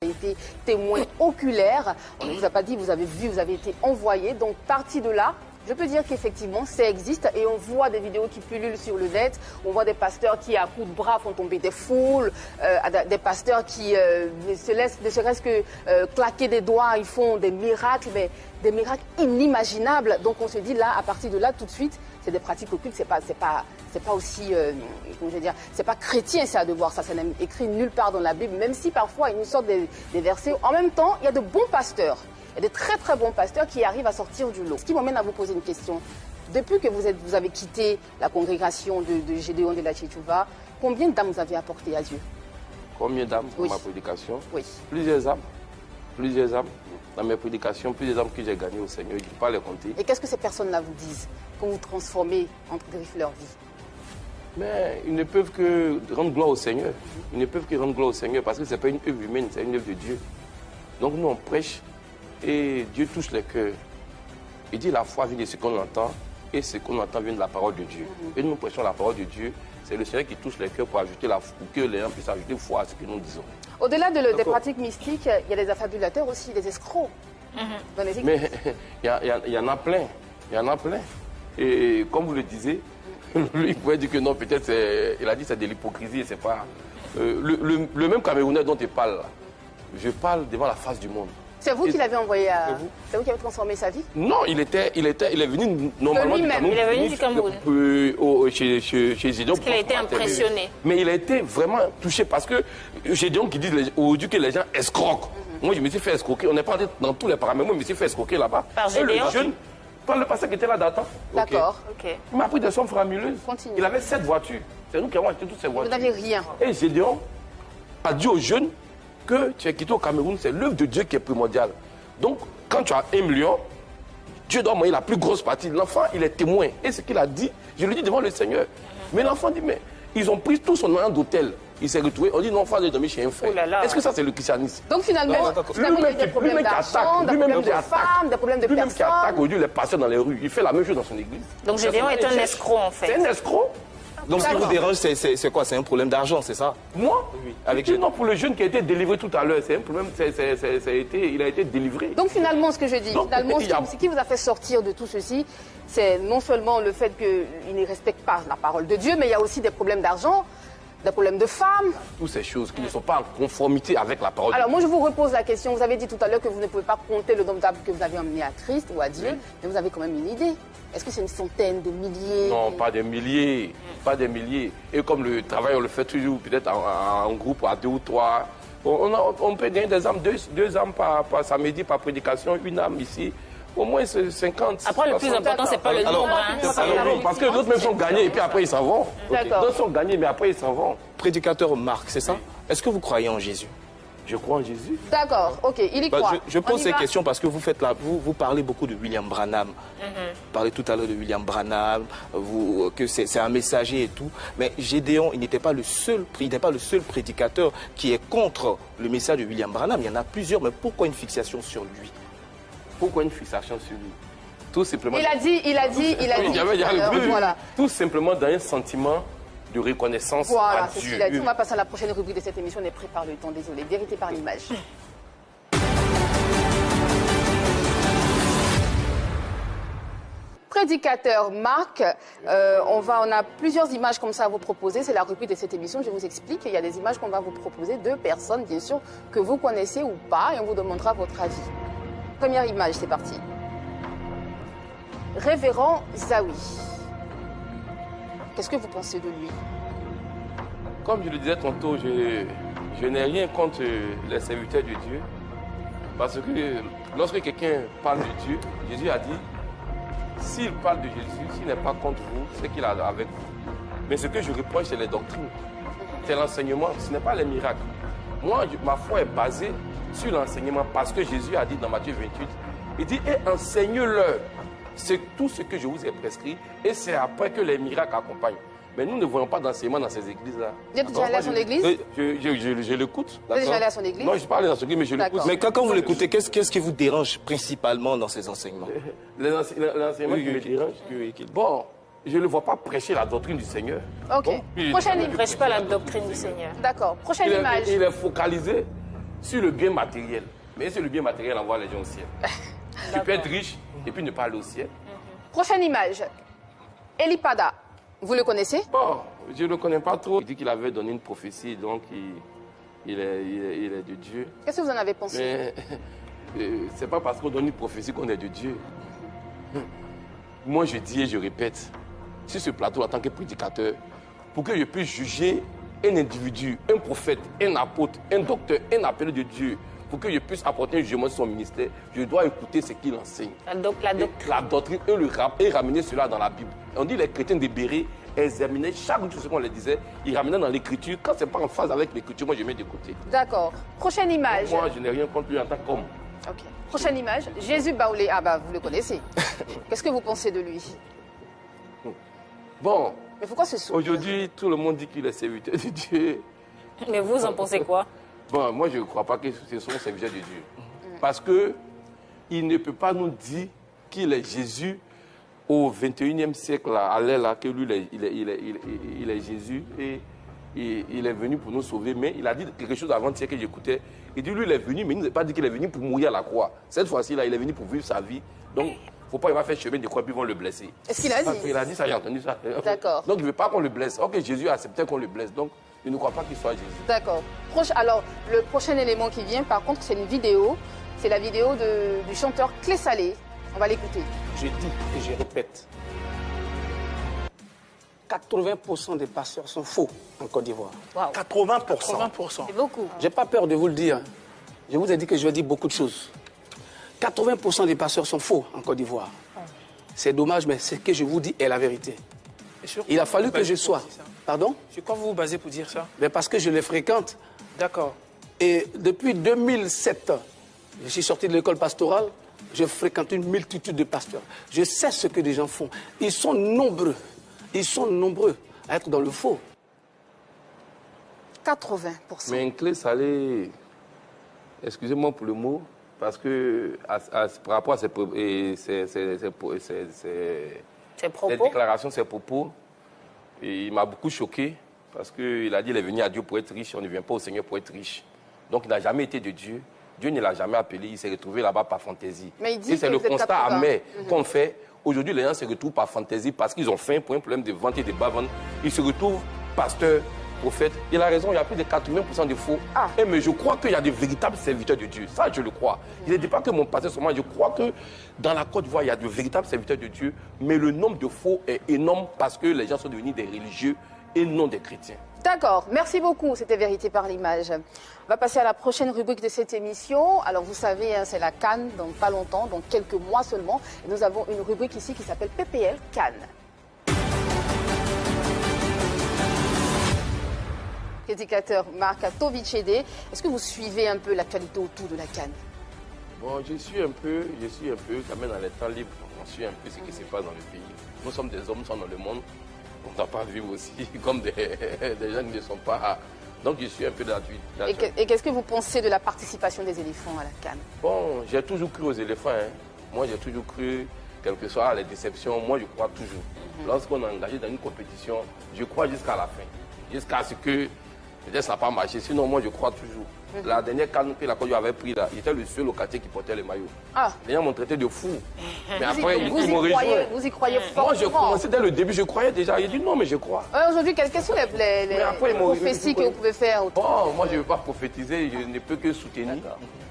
été témoin oculaire. On ne vous a pas dit, vous avez vu, vous avez été envoyé. Donc, parti de là, je peux dire qu'effectivement, ça existe et on voit des vidéos qui pullulent sur le net. On voit des pasteurs qui, à coups de bras, font tomber des foules, des pasteurs qui se laissent, ne serait-ce que claquer des doigts, ils font des miracles, mais des miracles inimaginables. Donc, on se dit là, à partir de là, tout de suite, c'est des pratiques occultes, c'est pas aussi, comment je veux dire, c'est pas chrétien ça de voir ça, ça n'est écrit nulle part dans la Bible, même si parfois ils nous sortent des versets. En même temps, il y a de bons pasteurs. Il y a des très très bons pasteurs qui arrivent à sortir du lot. Ce qui m'amène à vous poser une question. Depuis que vous avez quitté la congrégation de Gédéon de la Tchétchouva, combien d'âmes vous avez apporté à Dieu? Combien d'âmes pour ma prédication? Oui. Plusieurs âmes. Plusieurs âmes. Dans mes prédications, plusieurs âmes que j'ai gagnées au Seigneur. Je ne peux pas les compter. Et qu'est-ce que ces personnes-là vous disent quand vous transformez entre griffes leur vie? Mais ils ne peuvent que rendre gloire au Seigneur. Ils ne peuvent que rendre gloire au Seigneur parce que ce n'est pas une œuvre humaine, c'est une œuvre de Dieu. Donc nous, on prêche. Et Dieu touche les cœurs. Il dit la foi vient de ce qu'on entend et ce qu'on entend vient de la parole de Dieu. Et nous prêchons la parole de Dieu. C'est le Seigneur qui touche les cœurs pour ajouter pour que les gens puissent ajouter foi à ce que nous disons. Au-delà des pratiques mystiques, il y a des affabulateurs aussi, des escrocs. Dans les églises. Mais il y en a plein. Il y en a plein. Et comme vous le disiez, lui, il pouvait dire que non, peut-être, il a dit que c'est de l'hypocrisie et c'est pas... le même Camerounais dont il parle, je parle devant la face du monde. C'est vous qui l'avez envoyé à... C'est vous qui avez transformé sa vie? Non, il est venu normalement du Cameroun. Il est venu du Cameroun. Chez Gédéon. Parce qu'il a été impressionné. Mais il a été vraiment touché parce que Gédéon qui dit aujourd'hui que les gens escroquent. Moi, je me suis fait escroquer. On n'est pas entré dans tous les paramètres. Moi, je me suis fait escroquer là-bas. Par Gédéon? Par le pasteur qui était là d'antan. D'accord. Okay. Il m'a pris des sommes faramineuses. Continue. Il avait 7 voitures. C'est nous qui avons acheté toutes ces voitures. Vous n'avez rien. Et Gédéon a dit aux jeunes que tu es quitté au Cameroun, c'est l'œuvre de Dieu qui est primordiale. Donc, quand tu as 1 million, Dieu doit moyen la plus grosse partie. L'enfant, il est témoin. Et ce qu'il a dit, je le dis devant le Seigneur. Mais l'enfant dit, mais ils ont pris tout son moyen d'hôtel. Il s'est retrouvé, on dit non, faut aller dormir chez un frère. Est-ce que ça, c'est le christianisme? Donc finalement, il y a des problèmes d'argent, des problèmes de femmes, des problèmes de personnes. Lui-même qui attaque aujourd'hui les pasteurs dans les rues, il fait la même chose dans son église. Donc Gédéon est un escroc en fait. C'est un escroc. Donc ce qui vous dérange, c'est quoi? C'est un problème d'argent, c'est ça? Moi? Oui. Avec non, pour le jeune qui a été délivré tout à l'heure, c'est un problème, il a été délivré. Donc finalement, ce que je dis, ce qui vous a fait sortir de tout ceci, c'est non seulement le fait qu'il ne respecte pas la parole de Dieu, mais il y a aussi des problèmes d'argent, des problèmes de femmes. Toutes ces choses qui ne sont pas en conformité avec la parole de Dieu. Alors moi, je vous repose la question. Vous avez dit tout à l'heure que vous ne pouvez pas compter le nombre d'âmes que vous avez emmené à Christ ou à Dieu, mais vous avez quand même une idée. Est-ce que c'est une centaine, des milliers? Non, pas des milliers, pas des milliers. Et comme le travail, on le fait toujours peut-être en groupe, à 2 ou 3. On peut gagner des âmes, deux âmes par samedi, par prédication, une âme ici. Au moins 50. Après, le plus important, c'est pas le nombre. Non, parce que d'autres même sont gagnés et puis après ils s'en vont. D'autres sont gagnés, mais après ils s'en vont. Prédicateur Marc, c'est ça? Est-ce que vous croyez en Jésus? Je crois en Jésus. D'accord, ok, il y croit. Je pose ces questions parce que vous parlez beaucoup de William Branham. Vous parlez tout à l'heure de William Branham, que c'est un messager et tout. Mais Gédéon, il n'est pas le seul prédicateur qui est contre le message de William Branham. Il y en a plusieurs, mais pourquoi une fixation sur lui? Pourquoi une fixation sur lui? Tout simplement. Il a dit. Voilà. Tout simplement dans un sentiment de reconnaissance à c'est ce Dieu. qu'il a dit. On va passer à la prochaine rubrique de cette émission. On est prêt par le temps, désolé. Vérité par l'image. Prédicateur Marc, on a plusieurs images comme ça à vous proposer. C'est la rubrique de cette émission. Je vous explique. Il y a des images qu'on va vous proposer de personnes, bien sûr, que vous connaissez ou pas, et on vous demandera votre avis. Première image, c'est parti. Révérend Zawi. Qu'est-ce que vous pensez de lui? Comme je le disais tantôt, je n'ai rien contre les serviteurs de Dieu. Parce que lorsque quelqu'un parle de Dieu, Jésus a dit, s'il parle de Jésus, s'il n'est pas contre vous, c'est qu'il est avec vous. Mais ce que je reproche, c'est les doctrines. C'est l'enseignement, ce n'est pas les miracles. Moi, ma foi est basée sur l'enseignement parce que Jésus a dit dans Matthieu 28, il dit, et enseigne-leur. C'est tout ce que je vous ai prescrit et c'est après que les miracles accompagnent. Mais nous ne voyons pas d'enseignement dans ces églises-là. Vous êtes déjà allé à son église? Je l'écoute. Vous êtes déjà allé à son église? Non, je ne suis pas allé dans son église, mais je l'écoute. Mais quand vous l'écoutez, qu'est-ce qui vous dérange principalement dans ces enseignements? L'enseignement qui me dérange. Bon, je ne le vois pas prêcher la doctrine du Seigneur. Ok. Prochaine, il ne prêche pas la doctrine du Seigneur. D'accord. Prochaine image. Il est focalisé sur le bien matériel. Mais sur le bien matériel, envoie les gens au ciel. Tu peux être riche et puis ne pas aller au ciel. Prochaine image. Elipada, vous le connaissez? Bon, je ne le connais pas trop. Il dit qu'il avait donné une prophétie, donc il est de Dieu. Qu'est-ce que vous en avez pensé? Mais c'est pas parce qu'on donne une prophétie qu'on est de Dieu. Moi, je dis et je répète, sur ce plateau, en tant que prédicateur, pour que je puisse juger un individu, un prophète, un apôtre, un docteur, un appelé de Dieu, pour que je puisse apporter un jugement sur son ministère, je dois écouter ce qu'il enseigne. La doctrine et ramener cela dans la Bible. On dit les chrétiens des Bérets examinaient chaque jour ce qu'on leur disait, ils ramenaient dans l'écriture. Quand ce n'est pas en phase avec l'écriture, moi je mets de côté. D'accord. Prochaine image. Moi, je n'ai rien contre lui en tant qu'homme. Ok. Prochaine image. Jésus Baoulé. Ah bah, vous le connaissez. Qu'est-ce que vous pensez de lui? Bon. Mais pourquoi ce sourire? Aujourd'hui, tout le monde dit qu'il est serviteur de Dieu. Mais vous en pensez quoi? Bon, moi, je ne crois pas que ce soit un serviteur de Dieu. Parce qu'il ne peut pas nous dire qu'il est Jésus au 21e siècle, que lui, il est Jésus et il est venu pour nous sauver. Mais il a dit quelque chose avant-hier que j'écoutais. Il dit, lui, il est venu, mais il ne nous a pas dit qu'il est venu pour mourir à la croix. Cette fois-ci, là, il est venu pour vivre sa vie. Donc, il ne faut pas, il va faire chemin de croix, puis ils vont le blesser. Est-ce qu'il a dit? Il a dit ça, j'ai entendu ça. D'accord. Donc, il ne veut pas qu'on le blesse. Ok, Jésus a accepté qu'on le blesse. Donc, je ne crois pas qu'il soit Jésus. D'accord. Alors, le prochain élément qui vient, par contre, c'est une vidéo. C'est la vidéo du chanteur Clé Salé. On va l'écouter. Je dis et je répète, 80% des pasteurs sont faux en Côte d'Ivoire. Wow. 80%. C'est beaucoup. Je n'ai pas peur de vous le dire. Je vous ai dit que je vais dire beaucoup de choses. 80% des pasteurs sont faux en Côte d'Ivoire. C'est dommage, mais ce que je vous dis est la vérité. Il a fallu que je sois... Pardon? Sur quoi vous vous basez pour dire ça? Mais parce que je les fréquente. D'accord. Et depuis 2007, je suis sorti de l'école pastorale, je fréquente une multitude de pasteurs. Je sais ce que les gens font. Ils sont nombreux à être dans le faux. 80%. Mais un Clé Salé, excusez-moi pour le mot, parce que par rapport à ses déclarations, ses propos, il m'a beaucoup choqué, parce qu'il a dit qu'il est venu à Dieu pour être riche, on ne vient pas au Seigneur pour être riche. Donc il n'a jamais été de Dieu. Dieu ne l'a jamais appelé, il s'est retrouvé là-bas par fantaisie. Et c'est le constat amer qu'on fait. Aujourd'hui, les gens se retrouvent par fantaisie parce qu'ils ont faim pour un problème de vente et de bas-vente. Ils se retrouvent pasteurs, prophètes. Il a raison, il y a plus de 80% de faux. Mais je crois qu'il y a des véritables serviteurs de Dieu. Ça, je le crois. Il ne dit pas que mon pasteur seulement. Je crois que dans la Côte d'Ivoire, il y a de véritables serviteurs de Dieu. Mais le nombre de faux est énorme parce que les gens sont devenus des religieux et non des chrétiens. D'accord, merci beaucoup, c'était Vérité par l'image. On va passer à la prochaine rubrique de cette émission. Alors vous savez, hein, c'est la Cannes dans pas longtemps, dans quelques mois seulement. Et nous avons une rubrique ici qui s'appelle PPL Cannes. Prédicateur Marc Tovichédé, est-ce que vous suivez un peu l'actualité autour de la Cannes? Bon, je suis un peu, quand même dans les temps libres, on suit un peu ce qui se passe dans le pays. Nous sommes des hommes, nous sommes dans le monde. On ne doit pas vivre aussi comme des gens qui ne sont pas... Donc je suis un peu dans la... Et qu'est-ce que vous pensez de la participation des éléphants à la Cannes? Bon, j'ai toujours cru aux éléphants. Hein. Moi, j'ai toujours cru, quelles que soient les déceptions, moi je crois toujours. Lorsqu'on est engagé dans une compétition, je crois jusqu'à la fin. Jusqu'à ce que peut-être ça n'a pas marché. Sinon, moi je crois toujours. La dernière Cannes que la Côte d'Ivoire avait pris là, il était le seul au quartier qui portait le maillot. Les gens m'ont traité de fou. Mais après, ils m'ont rejoint. Vous y croyez fortement? Moi, je commençais dès le début, je croyais déjà. Il dit non, mais je crois. Aujourd'hui, quelles sont les prophéties que vous pouvez faire? Bon, moi, je ne veux pas prophétiser, je ne peux que soutenir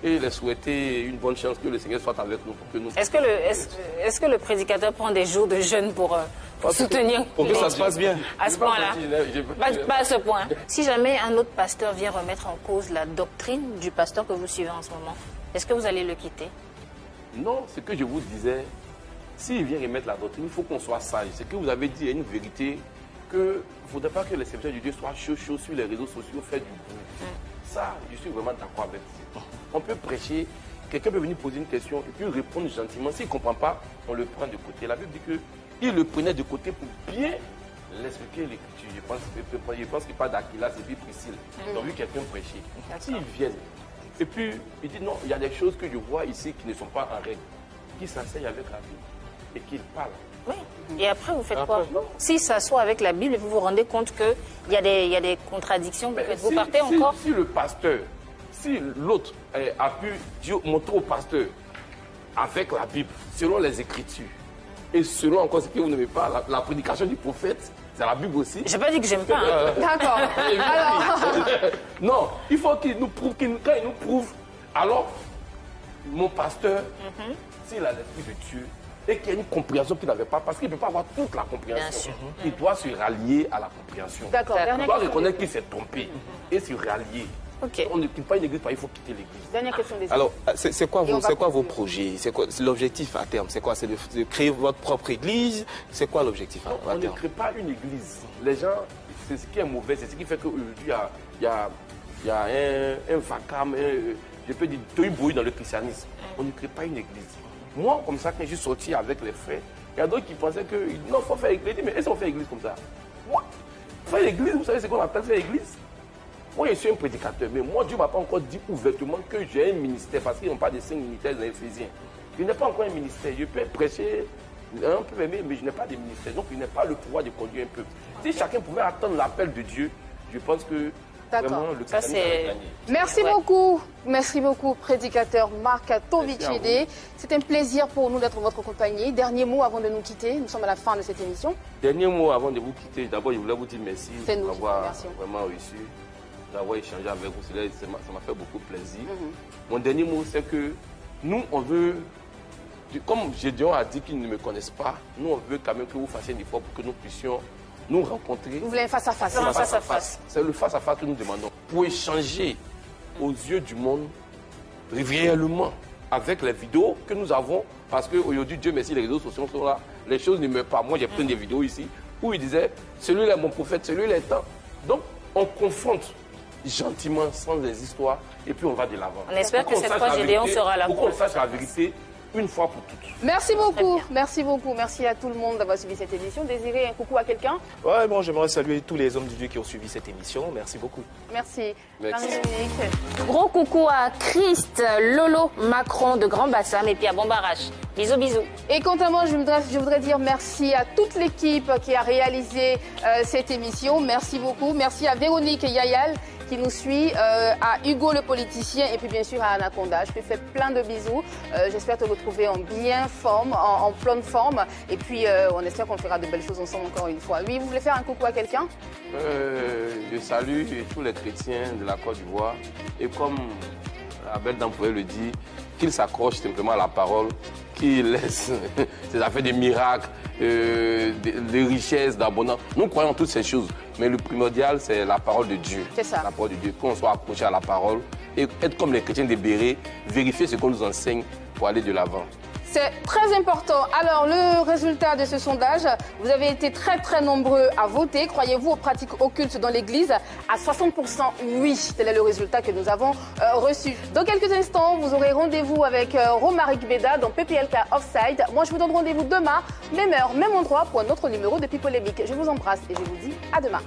et les souhaiter une bonne chance, que le Seigneur soit avec nous pour que nous... Est-ce que le prédicateur prend des jours de jeûne pour soutenir? Pour que ça se passe bien. À ce point-là? Pas à ce point. Si jamais un autre pasteur vient remettre en cause la doctrine du pasteur que vous suivez en ce moment, est-ce que vous allez le quitter? Non, ce que je vous disais, s'il vient remettre la doctrine, il faut qu'on soit sage. Ce que vous avez dit est une vérité, qu'il ne faudrait pas que les serviteurs de Dieu soient chauds sur les réseaux sociaux, faire du bruit. Ça, je suis vraiment d'accord avec ça. On peut prêcher, quelqu'un peut venir poser une question et puis répondre gentiment. S'il ne comprend pas, on le prend de côté. La Bible dit qu'il le prenait de côté pour bien l'expliquer l'écriture. Je pense qu'il parle d'Aquilas et puis Priscille. Ils ont vu quelqu'un prêcher. S'ils viennent, et puis il dit non, il y a des choses que je vois ici qui ne sont pas en règle, qui s'enseignent avec la Bible et qu'ils parlent. Oui. Et après, vous faites quoi? Si ça soit avec la Bible, vous vous rendez compte qu'il y a des contradictions, vous partez encore? Si le pasteur, si l'autre a pu montrer au pasteur avec la Bible, selon les Écritures, et selon encore ce que vous n'aimez pas, la prédication du prophète, c'est la Bible aussi. J'ai pas dit que j'aime pas. Hein. D'accord. Alors... Non, il faut qu'il nous prouve, quand il nous prouve, alors, mon pasteur, s'il a l'esprit de Dieu, et qu'il y a une compréhension qu'il n'avait pas, parce qu'il ne peut pas avoir toute la compréhension. Il doit se rallier à la compréhension. D'accord. Il doit reconnaître qu'il s'est trompé et se rallier. Ok. On ne quitte pas une église, il faut quitter l'église. Dernière question des Alors, c'est quoi vos projets? C'est quoi l'objectif à terme? C'est quoi? C'est de créer votre propre église? C'est quoi l'objectif à On ne terme? crée pas une église. Les gens, c'est ce qui est mauvais, c'est ce qui fait qu'aujourd'hui, il y a un vacarme, je peux dire, tohu-bohu dans le christianisme. On ne crée pas une église. Moi, comme ça, quand je suis sorti avec les frères, il y a d'autres qui pensaient que non, il faut faire église. Mais est-ce qu'on fait église comme ça? Moi, faire l'église, vous savez ce qu'on appelle faire église? Moi, je suis un prédicateur, mais moi, Dieu ne m'a pas encore dit ouvertement que j'ai un ministère, parce qu'ils n'ont pas de 5 ministères dans Éphésiens. Je n'ai pas encore un ministère. Je peux prêcher un peu, mais je n'ai pas de ministère. Donc, je n'ai pas le pouvoir de conduire un peuple. Si chacun pouvait attendre l'appel de Dieu, je pense que vraiment le christianisme a gagné. Merci beaucoup, prédicateur Marc Tovicide. C'est un plaisir pour nous d'être en votre compagnie. Dernier mot avant de nous quitter, nous sommes à la fin de cette émission. Dernier mot avant de vous quitter, d'abord je voulais vous dire merci d'avoir vraiment réussi, d'avoir échangé avec vous, ça m'a fait beaucoup plaisir. Mon dernier mot, c'est que nous, on veut, comme Gédéon a dit qu'ils ne me connaissent pas, nous on veut quand même que vous fassiez un effort pour que nous puissions nous rencontrer. Vous voulez un face-à-face? C'est le face-à-face que nous demandons. Pour échanger aux yeux du monde, réellement, avec les vidéos que nous avons. Parce qu'aujourd'hui, Dieu merci, les réseaux sociaux sont là. Les choses ne meurent pas. Moi, j'ai plein de vidéos ici où il disait, celui-là est mon prophète, celui-là est temps. Donc, on confronte gentiment, sans les histoires, et puis on va de l'avant. On espère que cette fois, Gédéon sera là. Pour qu'on fasse la vérité une fois pour toutes. Merci beaucoup, merci beaucoup. Merci à tout le monde d'avoir suivi cette émission. Désirez un coucou à quelqu'un? Ouais, bon, j'aimerais saluer tous les hommes de Dieu qui ont suivi cette émission. Merci beaucoup. Merci. Gros coucou à Christ, Lolo, Macron de Grand Bassam et puis à Bombarache. Bisous, bisous. Et quant à moi, je voudrais dire merci à toute l'équipe qui a réalisé cette émission. Merci beaucoup. Merci à Véronique Yayal qui nous suit, à Hugo le politicien et puis bien sûr à Anaconda. Je te fais plein de bisous. J'espère te retrouver en pleine forme. Et puis on espère qu'on fera de belles choses ensemble encore une fois. Oui, vous voulez faire un coucou à quelqu'un? Je salue tous les chrétiens de la Côte d'Ivoire. Et comme la belle dame pouvait le dire, qu'ils s'accrochent simplement à la parole, qu'ils laissent ces affaires de miracles, de richesses, d'abondance. Nous croyons en toutes ces choses, mais le primordial, c'est la parole de Dieu. C'est ça. La parole de Dieu. Qu'on soit accroché à la parole et être comme les chrétiens de Béret, vérifier ce qu'on nous enseigne pour aller de l'avant. C'est très important. Alors, le résultat de ce sondage, vous avez été très nombreux à voter. Croyez-vous aux pratiques occultes dans l'Église? À 60%, oui. Tel est le résultat que nous avons reçu. Dans quelques instants, vous aurez rendez-vous avec Romaric Beda dans PPLK Offside. Moi, je vous donne rendez-vous demain, même heure, même endroit, pour un autre numéro de People Polémique. Je vous embrasse et je vous dis à demain.